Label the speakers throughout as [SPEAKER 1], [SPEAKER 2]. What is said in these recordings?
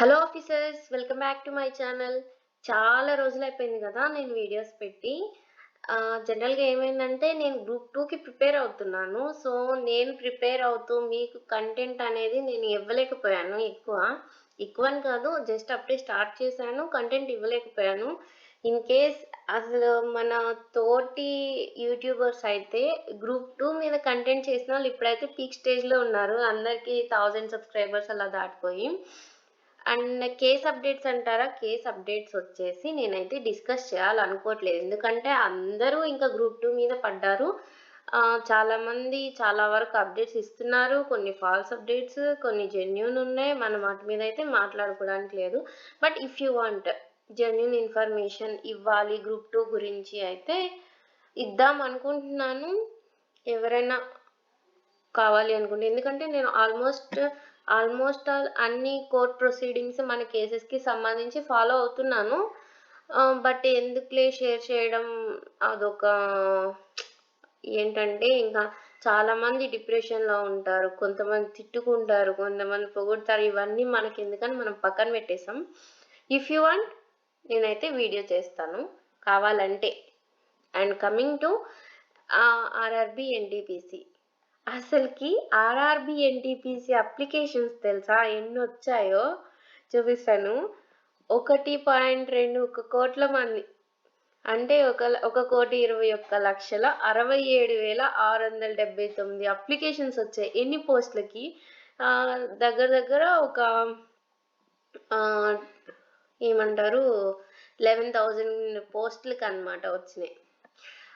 [SPEAKER 1] Hello officers, welcome back to my channel. చాలా రోజులైపోయింది కదా నేను వీడియోస్ పెట్టి. జనరల్‌గా ఏమైందంటే నేను గ్రూప్ 2కి ప్రిపేర్ అవుతున్నాను. సో, నేను ప్రిపేర్ అవుతూ మీకు కంటెంట్ అనేది నేను ఇవ్వలేకపోయాను ఎక్కువ. ఎక్కువని కాదు, జస్ట్ అప్పుడే స్టార్ట్ చేశాను. కంటెంట్ ఇవ్వలేకపోయాను. ఇన్ కేస్ అసలు మన తోటి యూట్యూబర్స్ అయితే గ్రూప్ 2 మీద కంటెంట్ చేసినోళ్ళు ఇప్పుడైతే పీక్ స్టేజ్‌లో ఉన్నారు. అందరికి 1000 సబ్‌స్క్రైబర్స్ అలా దాటిపోయి. అండ్ కేస్ అప్డేట్స్ అంటారా? కేస్ అప్డేట్స్ వచ్చేసి నేనైతే డిస్కస్ చేయాలనుకోవట్లేదు. ఎందుకంటే అందరూ ఇంకా గ్రూప్ 2 మీద పడ్డారు. చాలామంది చాలా వరకు అప్డేట్స్ ఇస్తున్నారు. కొన్ని ఫాల్స్ అప్డేట్స్, కొన్ని జెన్యూన్ ఉన్నాయి. మనం వాటి మీద అయితే మాట్లాడుకోవడానికి లేదు. But if you want genuine information ఇవ్వాలి గ్రూప్ 2 గురించి అయితే ఇద్దాం అనుకుంటున్నాను. ఎవరైనా కావాలి అనుకుంటే. ఎందుకంటే నేను ఆల్మోస్ట్ ఆల్ అన్ని కోర్ట్ ప్రొసీడింగ్స్ మన కేసెస్‌కి సంబంధించి ఫాలో అవుతున్నాను. బట్ ఎందుకులే షేర్ చేయడం అదొక ఏంటంటే ఇంకా చాలామంది డిప్రెషన్‌లో ఉంటారు. కొంతమంది తిట్టుకుంటారు. కొంతమంది పొగుడుతారు. ఇవన్నీ మనకెందుకని మనం పక్కన పెట్టేసాం. ఇఫ్ యూ వాంట్ నేనైతే వీడియో చేస్తాను కావాలంటే. And coming to RRB, NTPC. అసలకి ఆర్ఆర్‌బీ, ఎన్‌టీపీసీ అప్లికేషన్స్ తెలుసా ఎన్నొచ్చాయో? చూపిస్తాను. 1.2 కోట్ల మంది. అంటే 1,21,67,679 అప్లికేషన్స్ వచ్చాయి. ఎన్ని పోస్టులకి? దగ్గర దగ్గర ఒక ఏమంటారు 11,000 పోస్టులకనమాట వచ్చినాయి.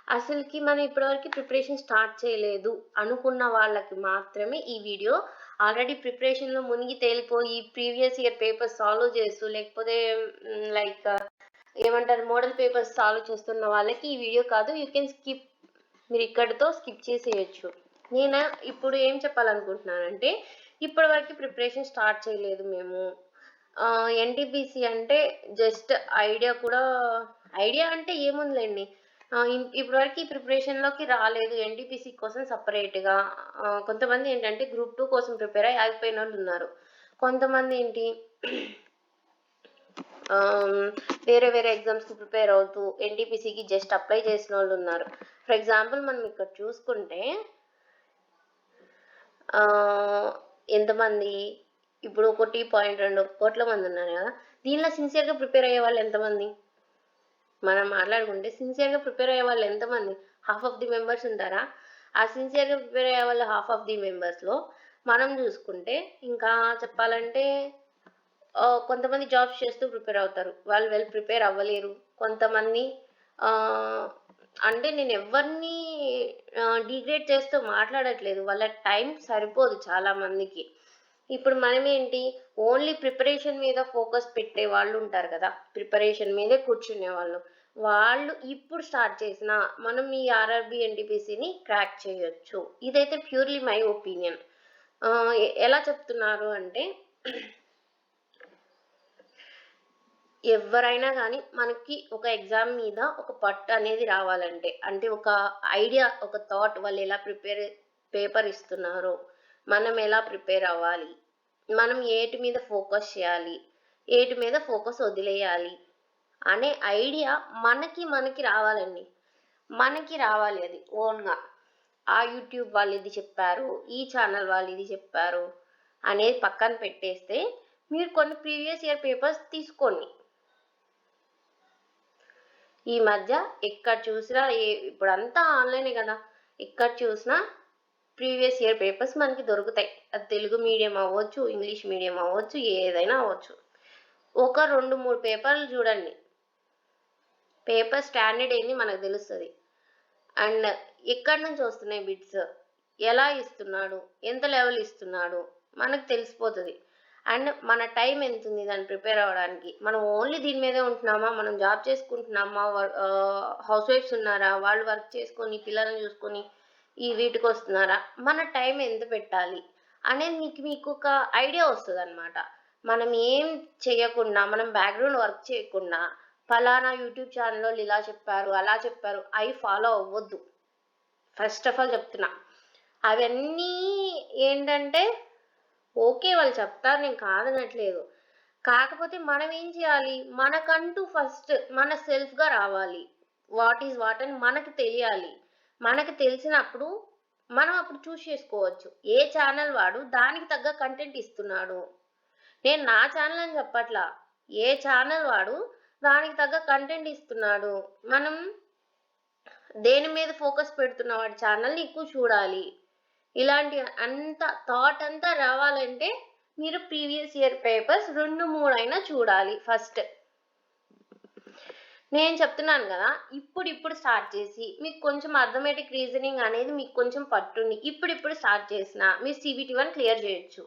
[SPEAKER 1] అసలుకి మనం ఇప్పటివరకు ప్రిపరేషన్ స్టార్ట్ చేయలేదు అనుకున్న వాళ్ళకి మాత్రమే ఈ వీడియో. ఆల్రెడీ ప్రిపరేషన్‌లో మునిగి తేలిపోయి ప్రీవియస్ ఇయర్ పేపర్స్ సాల్వ్ చేస్తూ లేకపోతే లైక్ ఏమంటారు మోడల్ పేపర్స్ సాల్వ్ చేస్తున్న వాళ్ళకి ఈ వీడియో కాదు. You can skip. మీరు ఇక్కడితో స్కిప్ చేసేయొచ్చు. నేను ఇప్పుడు ఏం చెప్పాలనుకుంటున్నానంటే ఇప్పటివరకు ప్రిపరేషన్ స్టార్ట్ చేయలేదు మేము. ఎన్‌టీపీసీ అంటే జస్ట్ ఐడియా అంటే ఏముందిలెండి. ఇప్పటివరకు ఈ ప్రిపరేషన్‌లోకి రాలేదు. ఎన్‌టీపీసీ కోసం సెపరేట్‌గా కొంతమంది ఏంటంటే గ్రూప్ 2 కోసం ప్రిపేర్ అయ్యి ఆగిపోయినోళ్ళున్నారు. కొంతమంది ఏంటి వేరే వేరే ఎగ్జామ్స్‌కి ప్రిపేర్ అవుతూ ఎన్‌టీపీసీకి జస్ట్ అప్లై చేసినోళ్ళున్నారు. ఫర్ ఎగ్జాంపుల్ మనం ఇక్కడ చూసుకుంటే ఎంతమంది ఇప్పుడు 1.2 కోట్ల మంది ఉన్నారు కదా! దీనిలో సిన్సియర్‌గా ప్రిపేర్ అయ్యే వాళ్ళు ఎంతమంది? మనం మాట్లాడుకుంటే సిన్సియర్‌గా ప్రిపేర్ అయ్యే వాళ్ళు ఎంతమంది? హాఫ్ ఆఫ్ ది మెంబర్స్ ఉంటారా? ఆ సిన్సియర్‌గా ప్రిపేర్ అయ్యే వాళ్ళు హాఫ్ ఆఫ్ ది మెంబర్స్‌లో మనం చూసుకుంటే ఇంకా చెప్పాలంటే కొంతమంది జాబ్స్ చేస్తూ ప్రిపేర్ అవుతారు. వాళ్ళు వెల్ ప్రిపేర్ అవ్వలేరు. కొంతమంది అంటే నేను ఎవరిని డిగ్రేడ్ చేస్తూ మాట్లాడట్లేదు. వాళ్ళ టైం సరిపోదు చాలా మందికి. ఇప్పుడు మనమేంటి ఓన్లీ ప్రిపరేషన్ మీద ఫోకస్ పెట్టే వాళ్ళు ఉంటారు కదా! ప్రిపరేషన్ మీదే కూర్చునేవాళ్ళు. వాళ్ళు ఇప్పుడు స్టార్ట్ చేసినా మనం ఈ ఆర్ఆర్‌బీ, ఎన్‌టీపీసీని క్రాక్ చేయొచ్చు. ఇదైతే ప్యూర్‌లీ మై ఒపీనియన్. ఎలా చెప్తున్నారు అంటే ఎవ్వరైనా గానీ మనకి ఒక ఎగ్జామ్ మీద ఒక పట్టు అనేది రావాలంటే, అంటే ఒక ఐడియా, ఒక థాట్ వాళ్ళెలా పేపర్ ఇస్తున్నారో, మనం ఎలా ప్రిపేర్ అవ్వాలి, మనం ఏటి మీద ఫోకస్ చేయాలి, ఏటి మీద ఫోకస్ వదిలేయాలి అనే ఐడియా మనకి రావాలండి. మనకి రావాలి అది ఓన్‌గా. ఆ యూట్యూబ్ వాళ్ళు ఇది చెప్పారు, ఈ ఛానల్ వాళ్ళు ఇది చెప్పారు అనేది పక్కన పెట్టేస్తే, మీరు కొన్ని ప్రీవియస్ ఇయర్ పేపర్స్ తీసుకోండి. ఈ మధ్య ఎక్కడ చూసినా ఇప్పుడంతా ఆన్‌లైనే గదా! ఎక్కడ చూసినా ప్రీవియస్ ఇయర్ పేపర్స్ మనకి దొరుకుతాయి. అది తెలుగు మీడియం అవ్వచ్చు, ఇంగ్లీష్ మీడియం అవ్వచ్చు, ఏదైనా అవ్వచ్చు. ఒక 2, 3 పేపర్లు చూడండి. పేపర్ స్టాండర్డ్ ఏంది మనకు తెలుస్తది. అండ్ ఎక్కడి నుంచి వస్తున్నాయి బిట్స్, ఎలా ఇస్తున్నాడు, ఎంత లెవెల్ ఇస్తున్నాడు మనకు తెలిసిపోతది. అండ్ మన టైం ఎంతుంది దాన్ని ప్రిపేర్ అవ్వడానికి. మనం ఓన్లీ దీని మీదే ఉంటున్నామా, మనం జాబ్ చేసుకుంటున్నామా, హౌస్ వైఫ్స్ ఉన్నారా, వాళ్ళు వర్క్ చేసుకొని పిల్లల్ని చూసుకొని వీటికొస్తున్నారా, మన టైం ఎంత పెట్టాలి అనేది మీకొక ఐడియా వస్తదనమాట. మనం ఏం చెయ్యకుండా, మనం బ్యాక్‌గ్రౌండ్ వర్క్ చేయకుండా పలానా యూట్యూబ్ ఛానెలోళ్ళు ఇలా చెప్పారు, అలా చెప్పారు అయి ఫాలో అవ్వొద్దు. ఫస్ట్ ఆఫ్ ఆల్ చెప్తున్నా. అవన్నీ ఏంటంటే ఓకే. వాళ్ళు చెప్తారు నేను కాదనట్లేదు. కాకపోతే మనం ఏం చేయాలి? మనకంటూ ఫస్ట్ మన సెల్ఫ్‌గా రావాలి. వాట్ ఈస్ వాట్ అని మనకు తెలియాలి. మనకు తెలిసినప్పుడు మనం అప్పుడు చేసుకోవచ్చు. ఏ ఛానల్ వాడు దానికి తగ్గ కంటెంట్ ఇస్తున్నాడు. నేను నా ఛానల్ అని చెప్పట్లా. ఏ ఛానల్ వాడు దానికి తగ్గ కంటెంట్ ఇస్తున్నాడు. మనం దేని మీద ఫోకస్ పెడుతున్న వాడి ఛానల్‌ని ఎక్కువ చూడాలి. ఇలాంటి థాట్ అంతా రావాలంటే మీరు ప్రీవియస్ ఇయర్ పేపర్స్ 2, 3 అయినా చూడాలి ఫస్ట్. నేను చెప్తున్నాను కదా! ఇప్పుడిప్పుడు స్టార్ట్ చేసి మీకు కొంచెం అర్థమెటిక్ రీజనింగ్ అనేది మీకు కొంచెం పట్టుండి ఇప్పుడిప్పుడు స్టార్ట్ చేసినా మీరు CBT1 క్లియర్ చేయొచ్చు.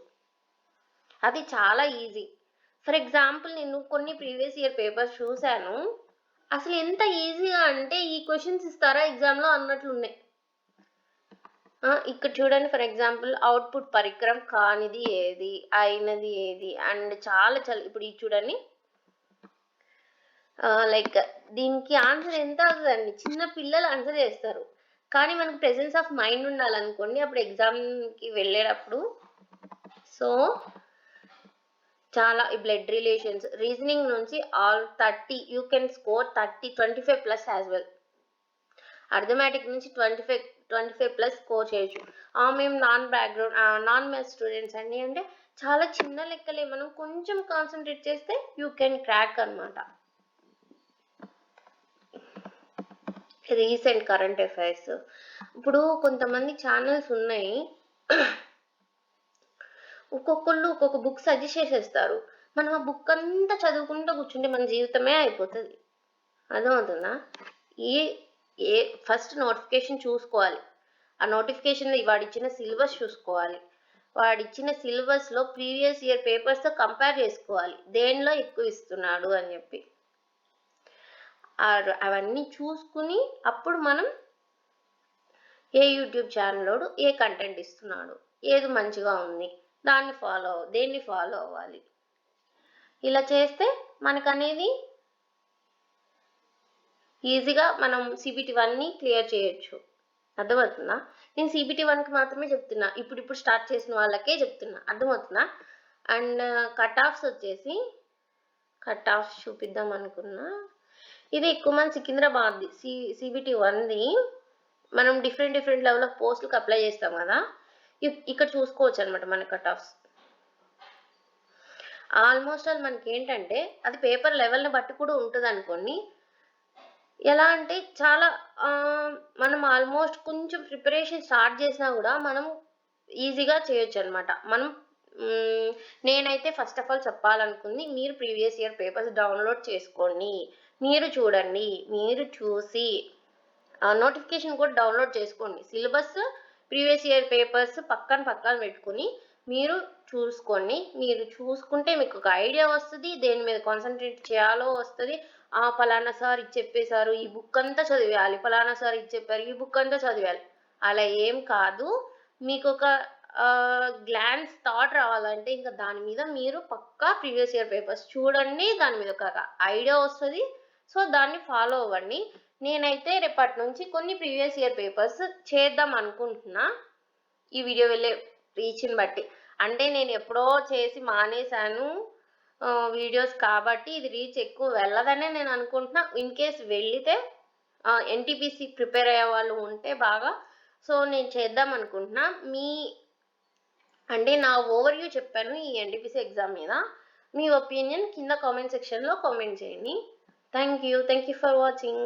[SPEAKER 1] అది చాలా ఈజీ. ఫర్ ఎగ్జాంపుల్ నేను కొన్ని ప్రీవియస్ ఇయర్ పేపర్స్ చూసాను. అసలు ఎంత ఈజీగా అంటే ఈ క్వెషన్స్ ఇస్తారా ఎగ్జామ్‌లో అన్నట్లున్నాయి. ఇక్కడ చూడండి ఫర్ ఎగ్జాంపుల్ అవుట్‌పుట్ పరికరం కానిది ఏది? అయినది ఏది? అండ్ చాలా ఇప్పుడు ఇది చూడండి. లైక్ దీనికి ఆన్సర్ ఎంత అవుతదండి? చిన్న పిల్లలు ఆన్సర్ చేస్తారు. కానీ మనకు ప్రెజెన్స్ ఆఫ్ మైండ్ ఉండాలనుకోండి అప్పుడు ఎగ్జామ్‌కి వెళ్ళేటప్పుడు. సో చాలా ఈ బ్లడ్ రిలేషన్స్, రీజనింగ్ నుంచి all 30 you can score 30, 25+ as well. Arithmetic నుంచి 25+ స్కోర్ చేయొచ్చు. మేము నాన్ మ్యాథ్స్ స్టూడెంట్స్ అండి అంటే చాలా చిన్న లెక్కలే మనం కొంచెం కాన్సంట్రేట్ చేస్తే యూ కెన్ క్రాక్ అన్నమాట. రీసెంట్ కరెంట్ అఫైర్స్ ఇప్పుడు కొంతమంది ఛానల్స్ ఉన్నాయి. ఒక్కొక్కళ్ళు ఒక్కొక్క బుక్ సజెస్ట్ చేసేస్తారు. మనం ఆ బుక్ అంతా చదువుకుంటూ కూర్చుంటే మన జీవితమే అయిపోతుంది. అర్థమవుతుందా? ఏ ఫస్ట్ నోటిఫికేషన్ చూసుకోవాలి. ఆ నోటిఫికేషన్‌లో వాడిచ్చిన సిలబస్ చూసుకోవాలి. వాడిచ్చిన సిలబస్‌లో ప్రీవియస్ ఇయర్ పేపర్స్‌తో కంపేర్ చేసుకోవాలి. దేనిలో ఎక్కువ ఇస్తున్నాడు అని చెప్పి. అవన్నీ చూసుకుని అప్పుడు మనం ఏ యూట్యూబ్ ఛానలోడు ఏ కంటెంట్ ఇస్తున్నాడు, ఏది మంచిగా ఉంది దేన్ని ఫాలో అవ్వాలి. ఇలా చేస్తే మనకనేది ఈజీగా మనం CBT1ని క్లియర్ చేయొచ్చు. అర్థమవుతుందా? నేను CBT1కి మాత్రమే చెప్తున్నా. ఇప్పుడు స్టార్ట్ చేసిన వాళ్ళకే చెప్తున్నా. అర్థమవుతుందా? అండ్ కట్ ఆఫ్స్ చూపిద్దాం అనుకున్నా. ఇది ఎక్కువ మంది సికింద్రాబాద్ది CBT1ది. మనం డిఫరెంట్ లెవెల్ ఆఫ్ పోస్టులకు అప్లై చేస్తాం కదా! ఇక్కడ చూసుకోవచ్చు అనమాట మన కట్ ఆఫ్స్. ఆల్మోస్ట్ ఆల్ మనకేంటంటే అది పేపర్ లెవెల్‌ని బట్టి కూడా ఉంటదనుకోండి. ఎలా అంటే చాలా మనం ఆల్మోస్ట్ కొంచెం ప్రిపరేషన్ స్టార్ట్ చేసినా కూడా మనం ఈజీగా చేయొచ్చనమాట. నేనైతే ఫస్ట్ ఆఫ్ ఆల్ చెప్పాలనుకుంది మీరు ప్రీవియస్ ఇయర్ పేపర్స్ డౌన్‌లోడ్ చేసుకోండి. మీరు చూడండి. మీరు చూసి నోటిఫికేషన్ కూడా డౌన్‌లోడ్ చేసుకోండి. సిలబస్, ప్రీవియస్ ఇయర్ పేపర్స్ పక్కన పెట్టుకొని మీరు చూసుకోండి. మీరు చూసుకుంటే మీకు ఒక ఐడియా వస్తది. దేని మీద కాన్సంట్రేట్ చేయాలో వస్తది. పలానా సార్ ఇది చెప్పేశారు. ఈ బుక్ అంతా చదివేయాలి. పలానా సార్ ఇది చెప్పారు. ఈ బుక్ అంతా చదివేయాలి. అలా ఏం కాదు. మీకొక గ్లాన్స్ థాట్ రావాలంటే ఇంకా దాని మీద మీరు పక్కా ప్రీవియస్ ఇయర్ పేపర్స్ చూడండి. దాని మీద ఒక ఐడియా వస్తది. సో దాన్ని ఫాలో అవ్వండి. నేనైతే రేపటి నుంచి కొన్ని ప్రీవియస్ ఇయర్ పేపర్స్ చేద్దాం అనుకుంటున్నా. ఈ వీడియో వెళ్ళే రీచ్‌ని బట్టి. అంటే నేను ఎప్పుడో చేసి మానేశాను వీడియోస్ కాబట్టి ఇది రీచ్ ఎక్కువ వెళ్ళదనే నేను అనుకుంటున్నా. ఇన్ కేస్ వెళ్ళితే NTPC ప్రిపేర్ అయ్యే వాళ్ళు ఉంటే బాగా. సో నేను చేద్దాం అనుకుంటున్నా. అంటే నా ఓవర్‌వ్యూ చెప్పాను ఈ NTPC ఎగ్జామ్ మీద. మీ ఒపీనియన్ కింద కామెంట్ సెక్షన్‌లో కామెంట్ చేయండి. Thank you for watching.